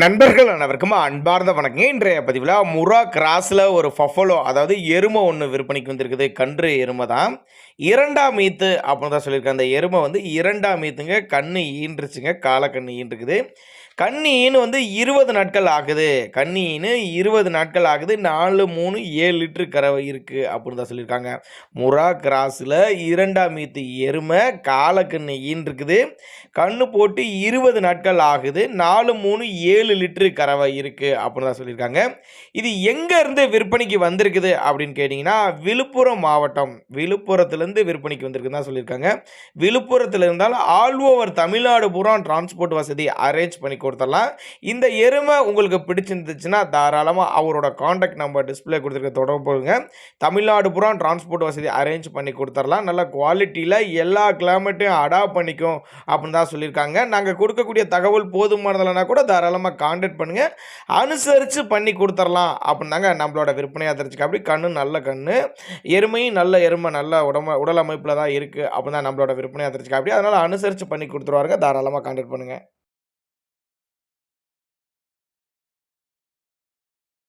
நண்பர்கள் அனைவருக்கும் அன்பார்ந்த வணக்கம். இன்றைய பதிவில் முரா கிராஸில் ஒரு ஃபஃபலோ அதாவது எருமை ஒன்று விற்பனைக்கு வந்திருக்குது. கன்று எருமை தான். இரண்டாம் ஈத்து அப்படின்னு தான் சொல்லியிருக்காங்க. அந்த எருமை வந்து இரண்டாம் ஈத்துங்க. கன்று ஈன்றுச்சுங்க. காலக்கன்று ஈன்றுக்குது. கன்னின்னு வந்து 20 நாட்கள் ஆகுது. கன்னின்னு 20 நாட்கள் ஆகுது. 4, 3, 7 லிட்டர் கறவை இருக்குது அப்படின்னு தான் சொல்லியிருக்காங்க. முரா கிராஸில் இரண்டாம் ஈத்து எருமை காலக்கன்று ஈன்றுக்குது. கன்று போட்டு 20 நாட்கள் ஆகுது. 4, 3, 7 லிட்டரு கறவை இருக்குது அப்படின்னு தான் சொல்லியிருக்காங்க. இது எங்கேருந்து விற்பனைக்கு வந்திருக்குது அப்படின்னு கேட்டிங்கன்னா, விழுப்புரம் மாவட்டம். விழுப்புரத்துலேருந்து விற்பனைக்கு வந்திருக்குன்னு தான் சொல்லியிருக்காங்க. விழுப்புரத்தில் இருந்தாலும் ஆல் ஓவர் தமிழ்நாடு பூரா டிரான்ஸ்போர்ட் வசதி அரேஞ்ச் பண்ணி கொடுத்துடலாம். இந்த எருமை உங்களுக்கு பிடிச்சிருந்துச்சுன்னா தாராளமாக அவரோட காண்டாக்ட் நம்பர் டிஸ்பிளே கொடுத்துருக்க தொடர்பு கொள்ளுங்க. தமிழ்நாடு பூரா டிரான்ஸ்போர்ட் வசதி அரேஞ்ச் பண்ணி கொடுத்துடலாம். நல்ல குவாலிட்டியில் எல்லா கிளைமேட்டையும் அடாப்ட் பண்ணிக்கும் அப்படின்னு தான் சொல்லியிருக்காங்க. நாங்கள் கொடுக்கக்கூடிய தகவல் போதுமானதில்லைனா கூட தாராளமாக காண்டாக்ட் பண்ணுங்கள். அனுசரித்து பண்ணி கொடுத்துடலாம் அப்படின்னாங்க நம்மளோட விற்பனையாக தெரிஞ்சுக்க. அப்படி கண்ணு நல்ல கண்ணு, எருமையும் நல்ல எருமை, நல்ல உடல் அமைப்பில் தான் இருக்குது அப்படின்னு தான் நம்மளோட விற்பனையாக தெரிஞ்சுக்க. அப்படி அதனால் அனுசரித்து பண்ணி கொடுத்துருவாருங்க. தாராளமாக காண்டாக்ட் பண்ணுங்கள்.